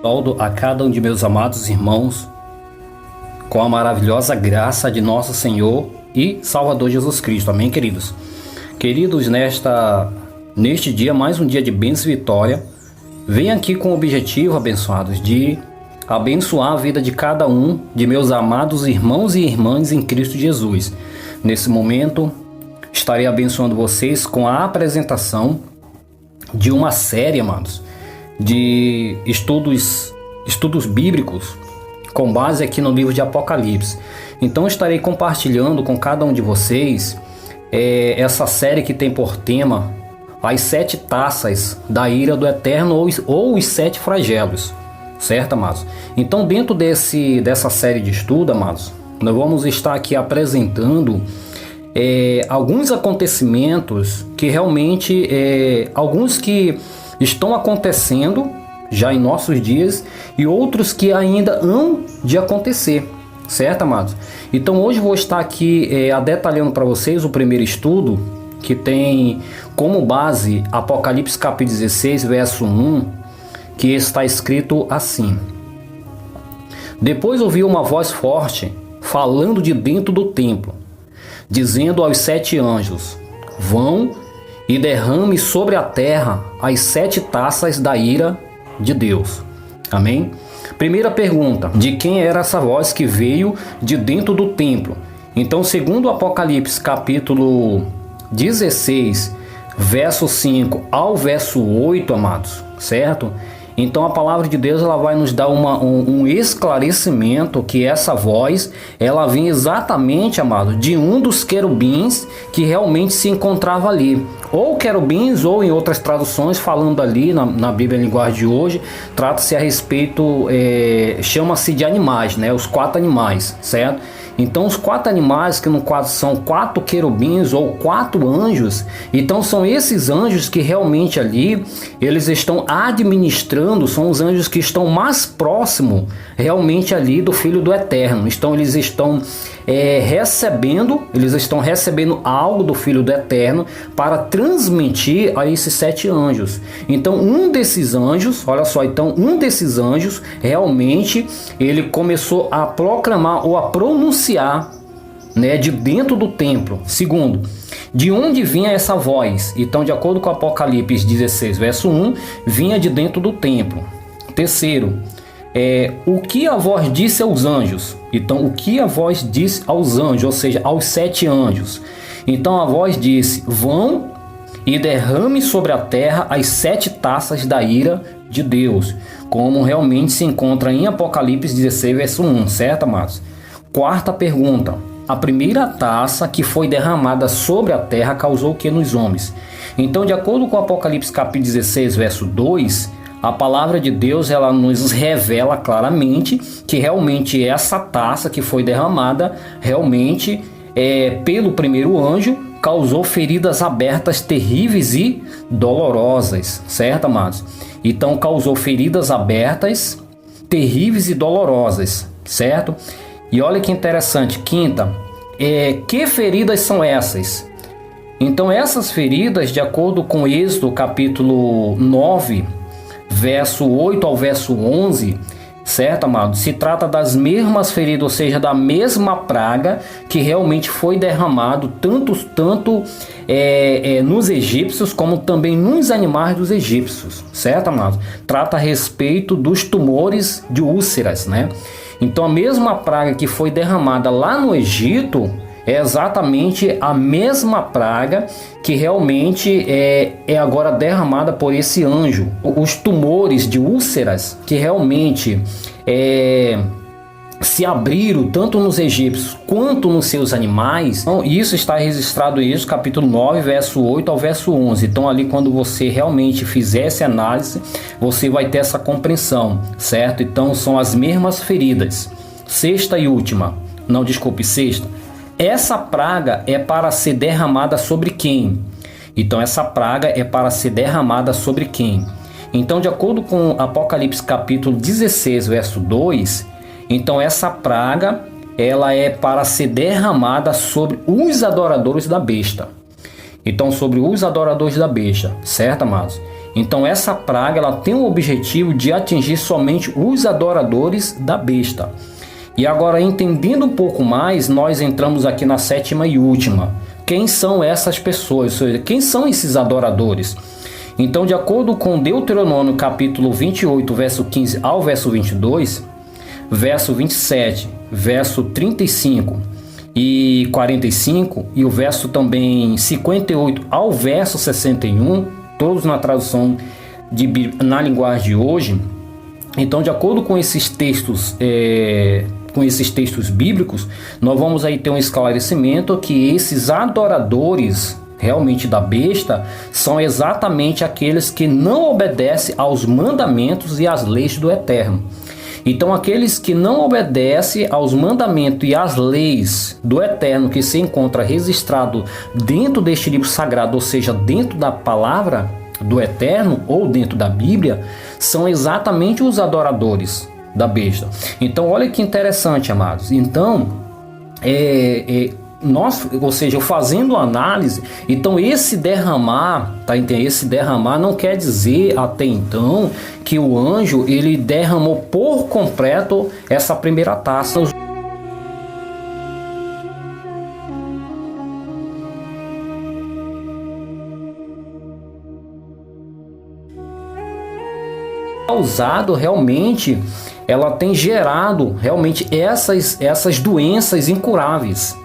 Saúdo a cada um de meus amados irmãos com a maravilhosa graça de nosso Senhor e Salvador Jesus Cristo. Amém, queridos? Queridos, neste dia, mais um dia de bênção e vitória, venho aqui com o objetivo, abençoados, de abençoar a vida de cada um de meus amados irmãos e irmãs em Cristo Jesus. Nesse momento, estarei abençoando vocês com a apresentação de uma série, amados, de estudos bíblicos com base aqui no livro de Apocalipse. Então estarei compartilhando com cada um de vocês essa série que tem por tema as 7 taças da ira do Eterno ou os 7 flagelos, certo, amados? Então, dentro dessa série de estudo, amados, nós vamos estar aqui apresentando alguns acontecimentos que realmente, alguns que estão acontecendo já em nossos dias e outros que ainda hão de acontecer, certo, amados? Então hoje vou estar aqui detalhando para vocês o primeiro estudo, que tem como base Apocalipse capítulo 16, verso 1, que está escrito assim: Depois ouvi uma voz forte falando de dentro do templo, dizendo aos 7 anjos: Vão e derrame sobre a terra as 7 taças da ira de Deus. Amém? Primeira pergunta: de quem era essa voz que veio de dentro do templo? Então, segundo o Apocalipse capítulo 16, verso 5 ao verso 8, amados, certo? Então a palavra de Deus ela vai nos dar um esclarecimento que essa voz ela vem exatamente, amado, de um dos querubins que realmente se encontrava ali. Ou querubins, ou em outras traduções, falando ali na Bíblia em linguagem de hoje, trata-se a respeito, chama-se de animais, né? Os 4 animais, certo? Então os 4 animais, que no caso são 4 querubins ou 4 anjos, então são esses anjos que realmente ali, eles estão administrando, são os anjos que estão mais próximos realmente ali do Filho do Eterno. Então eles estão recebendo algo do Filho do Eterno para transmitir a esses 7 anjos. Então um desses anjos, olha só, então um desses anjos realmente ele começou a proclamar ou a pronunciar, né, de dentro do templo. Segundo, de onde vinha essa voz? Então, de acordo com Apocalipse 16, verso 1, vinha de dentro do templo. Terceiro, o que a voz disse aos anjos? Então, o que a voz disse aos anjos, ou seja, aos 7 anjos? Então, a voz disse: Vão e derrame sobre a terra as 7 taças da ira de Deus, como realmente se encontra em Apocalipse 16, verso 1, certo, amados? Quarta pergunta: a primeira taça que foi derramada sobre a terra causou o que nos homens? Então, de acordo com Apocalipse capítulo 16, verso 2, a palavra de Deus ela nos revela claramente que realmente essa taça que foi derramada realmente pelo primeiro anjo causou feridas abertas terríveis e dolorosas, certo, amados? Então causou feridas abertas terríveis e dolorosas, certo? E olha que interessante, quinta, que feridas são essas? Então essas feridas, de acordo com Êxodo capítulo 9, verso 8 ao verso 11, certo, amado? Se trata das mesmas feridas, ou seja, da mesma praga que realmente foi derramado tanto nos egípcios como também nos animais dos egípcios, certo, amado? Trata a respeito dos tumores de úlceras, né? Então a mesma praga que foi derramada lá no Egito é exatamente a mesma praga que realmente é agora derramada por esse anjo. Os tumores de úlceras que realmente se abriram tanto nos egípcios quanto nos seus animais. Então, isso está registrado em Êxodo capítulo 9, verso 8 ao verso 11. Então ali quando você realmente fizer essa análise, você vai ter essa compreensão, certo? Então são as mesmas feridas. Sexta. Essa praga é para ser derramada sobre quem? Então essa praga é para ser derramada sobre quem? Então, de acordo com Apocalipse capítulo 16, verso 2, então essa praga ela é para ser derramada sobre os adoradores da besta. Então, sobre os adoradores da besta, certo, amados? Então essa praga ela tem o objetivo de atingir somente os adoradores da besta. E agora, entendendo um pouco mais, nós entramos aqui na sétima e última. Quem são essas pessoas? Ou seja, quem são esses adoradores? Então, de acordo com Deuteronômio capítulo 28, verso 15 ao verso 22, verso 27, verso 35 e 45, e o verso também 58 ao verso 61, todos na tradução na linguagem de hoje. Então, de acordo com esses textos bíblicos, nós vamos aí ter um esclarecimento que esses adoradores realmente da besta são exatamente aqueles que não obedecem aos mandamentos e às leis do Eterno. Então, aqueles que não obedecem aos mandamentos e às leis do Eterno, que se encontra registrado dentro deste livro sagrado, ou seja, dentro da palavra do Eterno ou dentro da Bíblia, são exatamente os adoradores da besta. Então, olha que interessante, amados. Então, nós, ou seja, fazendo análise, então esse derramar, tá entendendo? Esse derramar não quer dizer até então que o anjo ele derramou por completo essa primeira taça. Causado realmente, ela tem gerado realmente essas doenças incuráveis.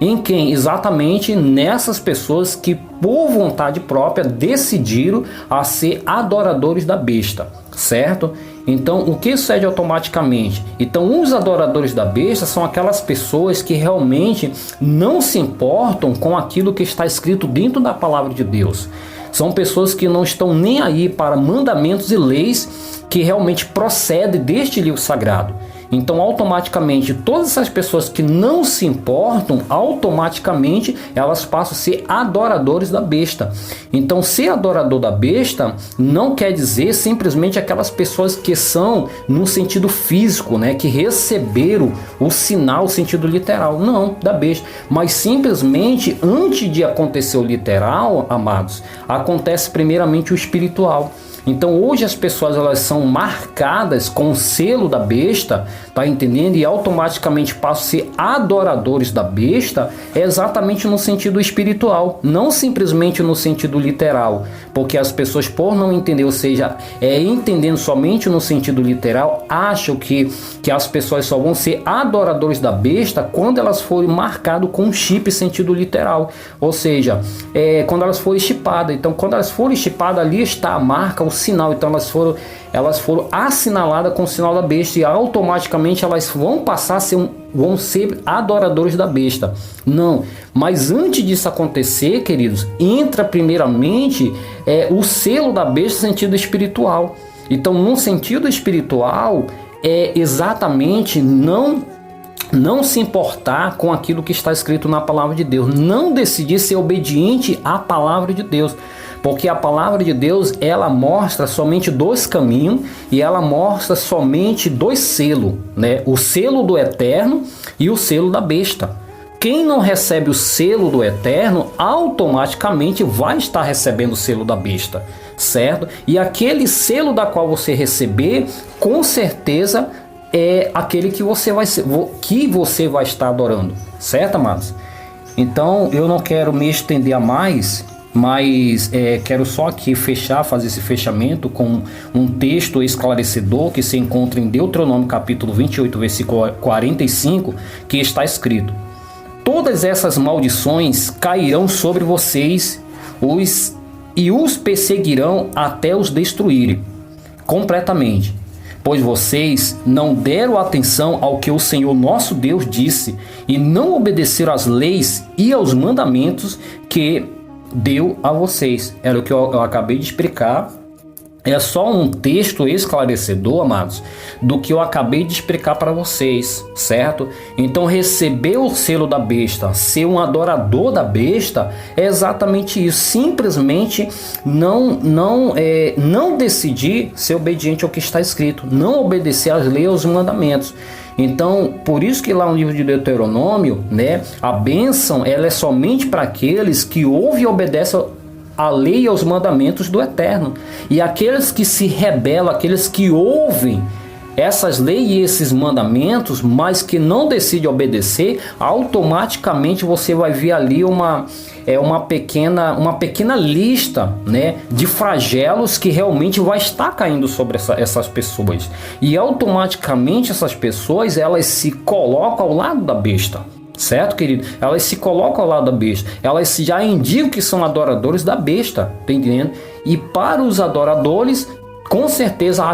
Em quem? Exatamente nessas pessoas que por vontade própria decidiram a ser adoradores da besta, certo? Então, o que sucede automaticamente? Então, os adoradores da besta são aquelas pessoas que realmente não se importam com aquilo que está escrito dentro da palavra de Deus. São pessoas que não estão nem aí para mandamentos e leis que realmente procedem deste livro sagrado. Então, automaticamente, todas essas pessoas que não se importam, automaticamente elas passam a ser adoradores da besta. Então, ser adorador da besta não quer dizer simplesmente aquelas pessoas que são no sentido físico, né, que receberam o sinal, o sentido literal, não, da besta. Mas simplesmente, antes de acontecer o literal, amados, acontece primeiramente o espiritual. Então hoje as pessoas elas são marcadas com o selo da besta, tá entendendo? E automaticamente passam a ser adoradores da besta, exatamente no sentido espiritual, não simplesmente no sentido literal, porque as pessoas por não entender, ou seja, entendendo somente no sentido literal, acham que as pessoas só vão ser adoradores da besta quando elas forem marcadas com um chip sentido literal, ou seja, quando elas forem chipadas. Então quando elas forem chipadas, ali está a marca, o sinal. Então elas foram assinaladas com o sinal da besta e automaticamente elas vão passar a ser vão ser adoradores da besta. Não, mas antes disso acontecer, queridos, entra primeiramente o selo da besta no sentido espiritual. Então, no sentido espiritual, exatamente não se importar com aquilo que está escrito na palavra de Deus, não decidir ser obediente à palavra de Deus, porque a palavra de Deus ela mostra somente dois caminhos e ela mostra somente dois selos, né? O selo do Eterno e o selo da besta. Quem não recebe o selo do Eterno automaticamente vai estar recebendo o selo da besta, certo? E aquele selo da qual você receber, com certeza é aquele que você vai estar adorando, certo, amados? Então eu não quero me estender a mais, mas quero só aqui fazer esse fechamento com um texto esclarecedor que se encontra em Deuteronômio capítulo 28, versículo 45, que está escrito: todas essas maldições cairão sobre vocês e os perseguirão até os destruírem completamente, pois vocês não deram atenção ao que o Senhor nosso Deus disse e não obedeceram às leis e aos mandamentos que deu a vocês. Era o que eu acabei de explicar. É só um texto esclarecedor, amados, do que eu acabei de explicar para vocês, certo? Então receber o selo da besta, ser um adorador da besta, é exatamente isso. Simplesmente não decidir ser obediente ao que está escrito, não obedecer às leis e aos mandamentos. Então, por isso que lá no livro de Deuteronômio, né, a bênção ela é somente para aqueles que ouvem e obedecem à lei e aos mandamentos do Eterno. E aqueles que se rebelam, aqueles que ouvem essas leis e esses mandamentos, mas que não decide obedecer, automaticamente você vai ver ali uma pequena lista, né, de flagelos que realmente vai estar caindo sobre essas pessoas. E automaticamente essas pessoas, elas se colocam ao lado da besta. Certo, querido? Elas se colocam ao lado da besta. Elas já indicam que são adoradores da besta. Tá entendendo? E para os adoradores, com certeza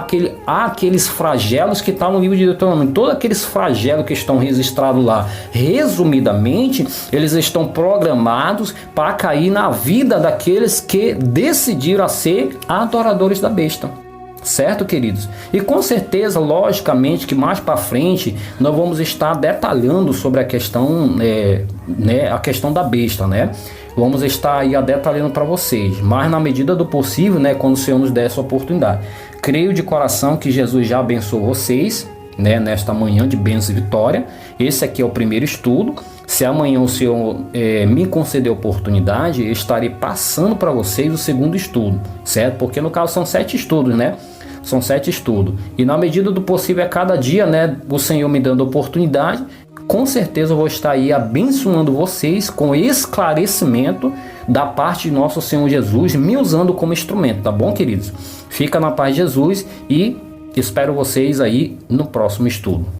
há aqueles flagelos que estão no livro de Deuteronômio. Todos aqueles flagelos que estão registrados lá, resumidamente, eles estão programados para cair na vida daqueles que decidiram a ser adoradores da besta. Certo, queridos? E com certeza, logicamente, que mais para frente nós vamos estar detalhando sobre a questão, a questão da besta, né? Vamos estar aí detalhando para vocês, mas na medida do possível, né, quando o Senhor nos der essa oportunidade. Creio de coração que Jesus já abençoou vocês, né, nesta manhã de bênção e vitória. Esse aqui é o primeiro estudo. Se amanhã o Senhor me conceder a oportunidade, eu estarei passando para vocês o segundo estudo, certo? Porque no caso são 7 estudos, né? São 7 estudos. E na medida do possível, a cada dia, né, o Senhor me dando a oportunidade, com certeza eu vou estar aí abençoando vocês com esclarecimento da parte de nosso Senhor Jesus, me usando como instrumento, tá bom, queridos? Fica na paz de Jesus e espero vocês aí no próximo estudo.